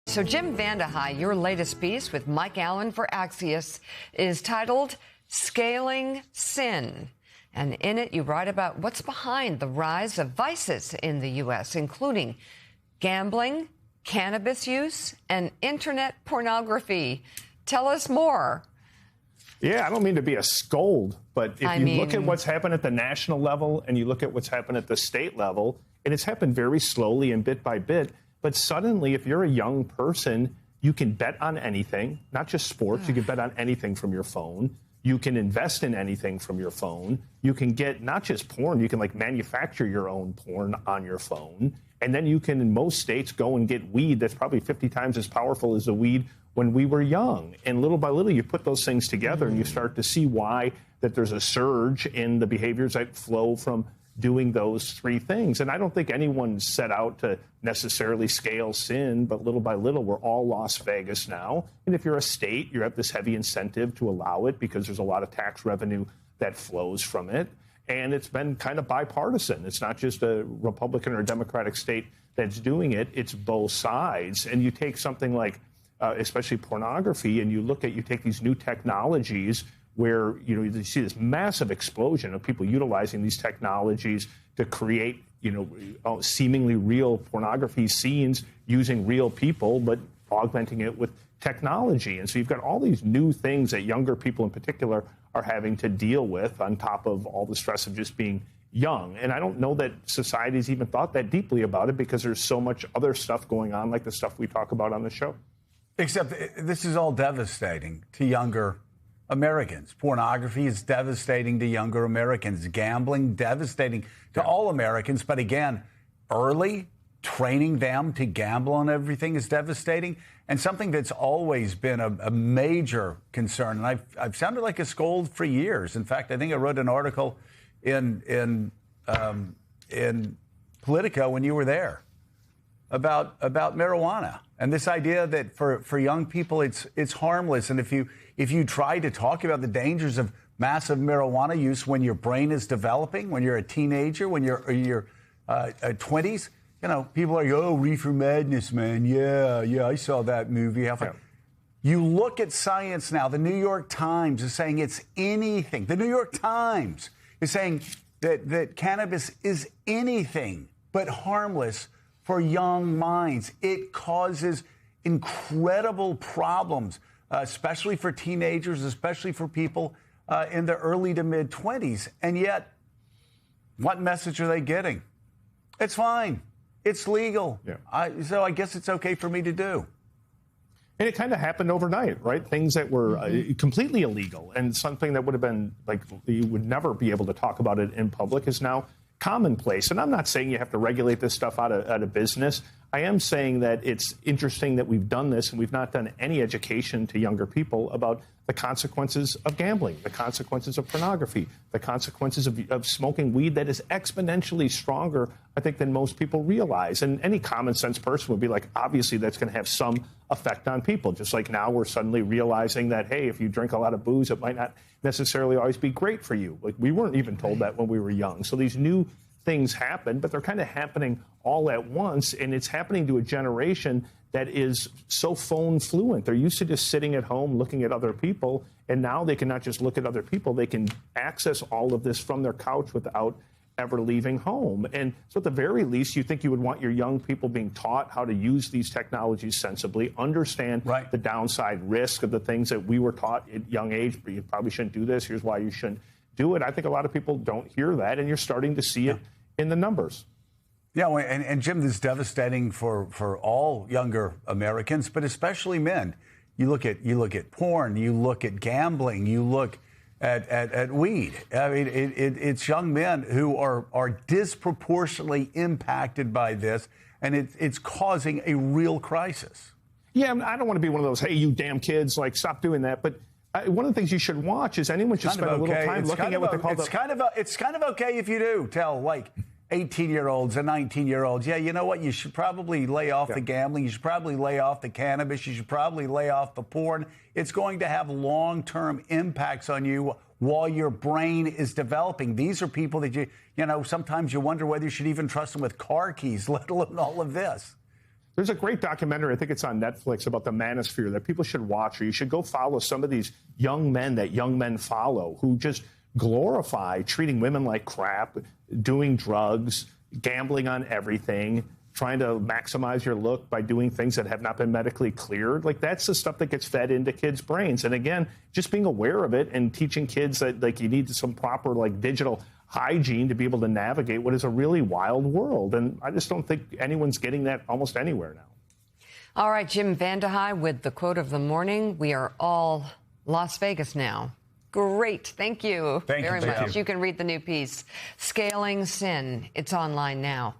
So Jim Vandehei, your latest piece with Mike Allen for Axios is titled Scaling Sin. And in it, you write about what's behind the rise of vices in the U.S., including gambling, cannabis use, and internet pornography. Tell us more. Yeah, I don't mean to be a scold, but if you look at what's happened at the national level and you look at what's happened at the state level, and it's happened very slowly and bit by bit, but suddenly if you're a young person, you can bet on anything, not just sports, you can bet on anything from your phone. You can invest in anything from your phone. You can get not just porn, you can like manufacture your own porn on your phone. And then you can, in most states, go and get weed that's probably 50 times as powerful as the weed when we were young. And little by little, you put those things together and you start to see why that there's a surge in the behaviors that flow from doing those three things. And I don't think anyone set out to necessarily scale sin, but little by little, we're all Las Vegas now. And if you're a state, you have this heavy incentive to allow it because there's a lot of tax revenue that flows from it. And it's been kind of bipartisan. It's not just a Republican or a Democratic state that's doing it. It's both sides. And you take something like, especially pornography, and you take these new technologies where, you see this massive explosion of people utilizing these technologies to create, seemingly real pornography scenes using real people, but augmenting it with technology. And so you've got all these new things that younger people in particular are having to deal with on top of all the stress of just being young. And I don't know that society's even thought that deeply about it because there's so much other stuff going on, like the stuff we talk about on the show. Except this is all devastating to younger Americans. Pornography is devastating to younger Americans. Gambling, devastating to all Americans. But again, early training them to gamble on everything is devastating. And something that's always been a major concern. And I've sounded like a scold for years. In fact, I think I wrote an article in Politico when you were there about marijuana and this idea that for young people it's harmless. And if you try to talk about the dangers of massive marijuana use when your brain is developing, when you're a teenager, when you're in your 20s, people are like, oh, Reefer Madness, man. Yeah, I saw that movie. You look at science now. The New York Times is saying it's anything. The New York Times is saying that cannabis is anything but harmless for young minds. It causes incredible problems, especially for teenagers, especially for people in the early to mid-20s. And yet, what message are they getting? It's fine. It's legal. Yeah. So I guess it's okay for me to do. And it kind of happened overnight, right? Things that were completely illegal and something that would have been like you would never be able to talk about it in public is now commonplace. And I'm not saying you have to regulate this stuff out of business. I am saying that it's interesting that we've done this and we've not done any education to younger people about the consequences of gambling, the consequences of pornography, the consequences of smoking weed that is exponentially stronger, I think, than most people realize. And any common sense person would be like, obviously, that's going to have some effect on people. Just like now we're suddenly realizing that, hey, if you drink a lot of booze, it might not necessarily always be great for you. Like we weren't even told that when we were young. So these new things happen, but they're kind of happening all at once. And it's happening to a generation that is so phone fluent. They're used to just sitting at home looking at other people. And now they can not just look at other people, they can access all of this from their couch without ever leaving home. And so at the very least, you think you would want your young people being taught how to use these technologies sensibly, understand the downside risk of the things that we were taught at young age. But you probably shouldn't do this. Here's why you shouldn't do it. I think a lot of people don't hear that, and you're starting to see it in the numbers. Yeah, and Jim, this is devastating for all younger Americans, but especially men. You look at porn, you look at gambling, you look at weed. I mean, it's young men who are disproportionately impacted by this, and it's causing a real crisis. Yeah, I don't want to be one of those, hey, you damn kids, like, stop doing that. But one of the things you should watch is anyone should spend a little time looking at what they call it's kind of okay if you do tell, like, 18-year-olds and 19-year-olds, yeah, you know what? You should probably lay off the gambling. You should probably lay off the cannabis. You should probably lay off the porn. It's going to have long-term impacts on you while your brain is developing. These are people that sometimes you wonder whether you should even trust them with car keys, let alone all of this. There's a great documentary, I think it's on Netflix, about the manosphere that people should watch, or you should go follow some of these young men that young men follow who just glorify treating women like crap, doing drugs, gambling on everything, trying to maximize your look by doing things that have not been medically cleared. Like, that's the stuff that gets fed into kids' brains. And again, just being aware of it and teaching kids that, like, you need some proper, like, digital hygiene to be able to navigate what is a really wild world. And I just don't think anyone's getting that almost anywhere now. All right, Jim Vandehei with the quote of the morning. We are all Las Vegas now. Great. Thank you very much. You can read the new piece, Scaling Sin. It's online now.